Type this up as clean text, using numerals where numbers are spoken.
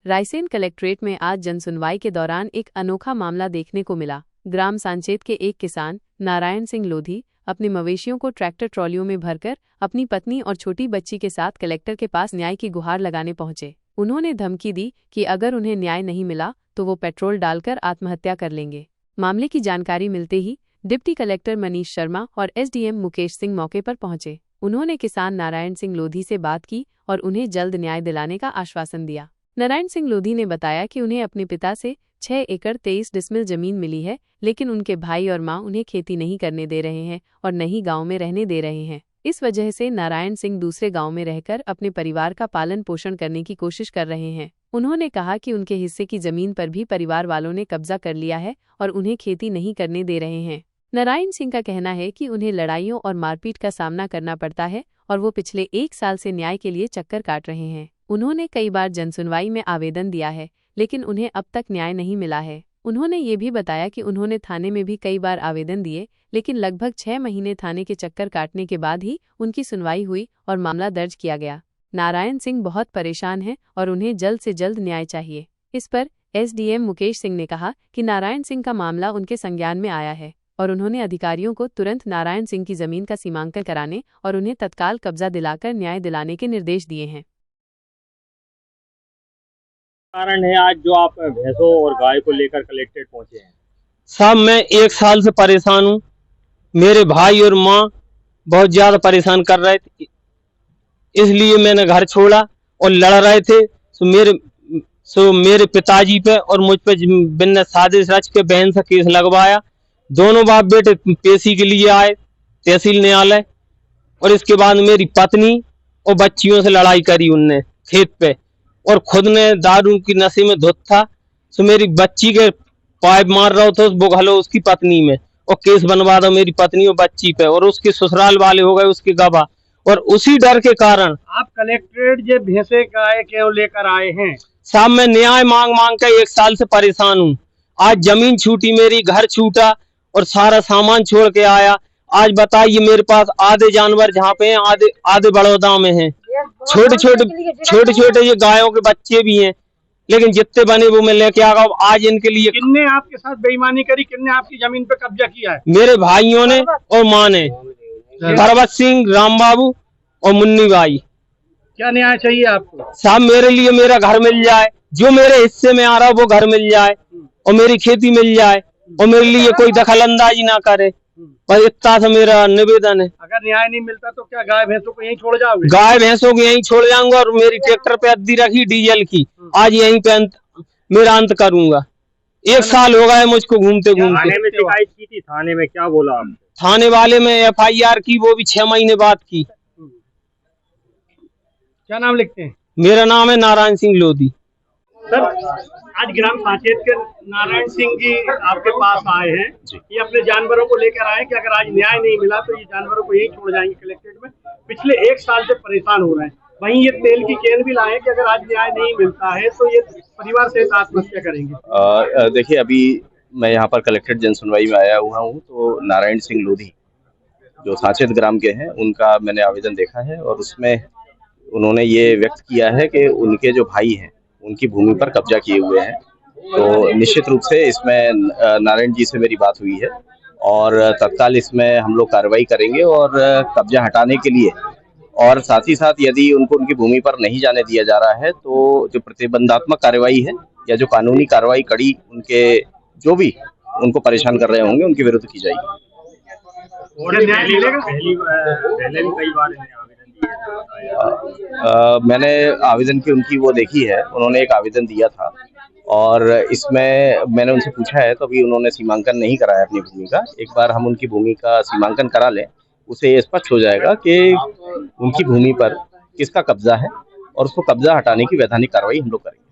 Raisen collectorate में आज जनसुनवाई के दौरान एक अनोखा मामला देखने को मिला। ग्राम सांचेत के एक किसान नारायण सिंह लोधी अपने मवेशियों को ट्रैक्टर ट्रॉलियों में भरकर अपनी पत्नी और छोटी बच्ची के साथ कलेक्टर के पास न्याय की गुहार लगाने पहुंचे। उन्होंने धमकी दी कि अगर उन्हें न्याय नहीं मिला तो वो पेट्रोल डालकर आत्महत्या कर लेंगे। मामले की जानकारी मिलते ही डिप्टी कलेक्टर मनीष शर्मा और एसडीएम मुकेश सिंह मौके पर पहुंचे। उन्होंने किसान नारायण सिंह लोधी से बात की और उन्हें जल्द न्याय दिलाने का आश्वासन दिया। नारायण सिंह लोधी ने बताया कि उन्हें अपने पिता से 6 एकड़ 23 डिसमिल जमीन मिली है, लेकिन उनके भाई और मां उन्हें खेती नहीं करने दे रहे हैं और न ही गांव में रहने दे रहे हैं। इस वजह से नारायण सिंह दूसरे गांव में रहकर अपने परिवार का पालन पोषण करने की कोशिश कर रहे हैं। उन्होंने कहा कि उनके हिस्से की जमीन पर भी परिवार वालों ने कब्जा कर लिया है और उन्हें खेती नहीं करने दे रहे हैं। नारायण सिंह का कहना है कि उन्हें लड़ाइयों और मारपीट का सामना करना पड़ता है और वो पिछले 1 साल से न्याय के लिए चक्कर काट रहे हैं। उन्होंने कई बार जनसुनवाई में आवेदन दिया है, लेकिन उन्हें अब तक न्याय नहीं मिला है। उन्होंने ये भी बताया कि उन्होंने थाने में भी कई बार आवेदन दिए, लेकिन लगभग 6 महीने थाने के चक्कर काटने के बाद ही उनकी सुनवाई हुई और मामला दर्ज किया गया। नारायण सिंह बहुत परेशान हैं और उन्हें जल्द से जल्द न्याय चाहिए। इस पर एसडीएम मुकेश सिंह ने कहा कि नारायण सिंह का मामला उनके संज्ञान में आया है और उन्होंने अधिकारियों को तुरंत नारायण सिंह की जमीन का सीमांकन कराने और उन्हें तत्काल कब्जा दिलाकर न्याय दिलाने के निर्देश दिए हैं। कारण है आज जो आप भैंसों और गाय को लेकर कलेक्ट्रेट पहुंचे हैं? साहब मैं 1 साल से परेशान हूँ। मेरे भाई और माँ बहुत ज्यादा परेशान कर रहे थे, इसलिए मैंने घर छोड़ा और लड़ रहे थे। मेरे पिताजी पे और मुझ पे बिना साजिश रच के बहन से केस लगवाया। दोनों बाप बेटे पेशी के लिए आए तहसील न्यायालय, और इसके बाद मेरी पत्नी और बच्चियों से लड़ाई करी उनने खेत पे, और खुद ने दारू की नशे में धुत था। तो मेरी बच्ची के पाइप मार रहा था वो घलो उसकी पत्नी में, और केस बनवा दो मेरी पत्नी और बच्ची पे, और उसके ससुराल वाले हो गए उसके गवाह। और उसी डर के कारण आप कलेक्ट्रेट जे भैंसे गाय क्यों लेकर आए हैं? साहब मैं न्याय मांग मांग के 1 साल से परेशान हूँ। आज जमीन छूटी, मेरी घर छूटा और सारा सामान छोड़ के आया। आज बताइए मेरे पास आधे जानवर जहाँ पे हैं, आधे बड़ौदा में हैं। छोटे छोटे ये गायों के बच्चे भी हैं, लेकिन जितने बने वो मैं लेके आ गया। आज इनके लिए किन्ने आपके साथ बेईमानी करी? किन्ने आपकी जमीन पे कब्जा किया है? मेरे भाइयों ने और माँ ने, परवत सिंह, राम बाबू और मुन्नी बाई। क्या न्याय चाहिए आपको? साहब मेरे लिए मेरा घर मिल जाए, जो मेरे हिस्से में आ रहा है वो घर मिल जाए, और मेरी खेती मिल जाए, और मेरे लिए कोई दखल अंदाजी ना करे, पर इतना सा मेरा निवेदन है। अगर न्याय नहीं मिलता तो क्या गाय भैंसों को यहीं छोड़ जाओगे? गाय भैंसों को यहीं छोड़ जाऊंगा, और मेरी ट्रैक्टर पे अद्दी रखी डीजल की, आज यहीं पे मेरा अंत करूंगा। 1 साल हो गया मुझको घूमते घूमते। थाने में शिकायत की थी? थाने में क्या बोला आप? थाने वाले में FIR की, वो भी 6 महीने बाद की। क्या नाम लिखते हैं? मेरा नाम है नारायण सिंह लोधी। सर, आज ग्राम सांचेत के नारायण सिंह जी आपके पास आए हैं, ये अपने जानवरों को लेकर आए कि अगर आज न्याय नहीं मिला तो ये जानवरों को यहीं छोड़ जाएंगे कलेक्ट्रेट में। पिछले 1 साल से परेशान हो रहे हैं। वहीं ये तेल की कैन भी लाए कि अगर आज न्याय नहीं मिलता है तो ये परिवार से आत्महत्या करेंगे। देखिए, अभी मैं यहाँ पर कलेक्ट्रेट जनसुनवाई में आया हुआ हूँ, तो नारायण सिंह लोधी जो सांचेत ग्राम के हैं उनका मैंने आवेदन देखा है, और उसमें उन्होंने ये व्यक्त किया है कि उनके जो भाई हैं उनकी भूमि पर कब्जा किए हुए हैं। तो निश्चित रूप से इसमें नारायण जी से मेरी बात हुई है, और तत्काल इसमें हम लोग कार्रवाई करेंगे और कब्जा हटाने के लिए, और साथ ही साथ यदि उनको उनकी भूमि पर नहीं जाने दिया जा रहा है तो जो प्रतिबंधात्मक कार्रवाई है या जो कानूनी कार्रवाई कड़ी उनके जो भी उनको परेशान कर रहे होंगे उनके विरुद्ध की जाएगी। मैंने आवेदन की उनकी वो देखी है, उन्होंने एक आवेदन दिया था, और इसमें मैंने उनसे पूछा है तो अभी उन्होंने सीमांकन नहीं कराया अपनी भूमि का। एक बार हम उनकी भूमि का सीमांकन करा लें, उसे स्पष्ट हो जाएगा कि उनकी भूमि पर किसका कब्जा है, और उसको कब्जा हटाने की वैधानिक कार्रवाई हम लोग करेंगे।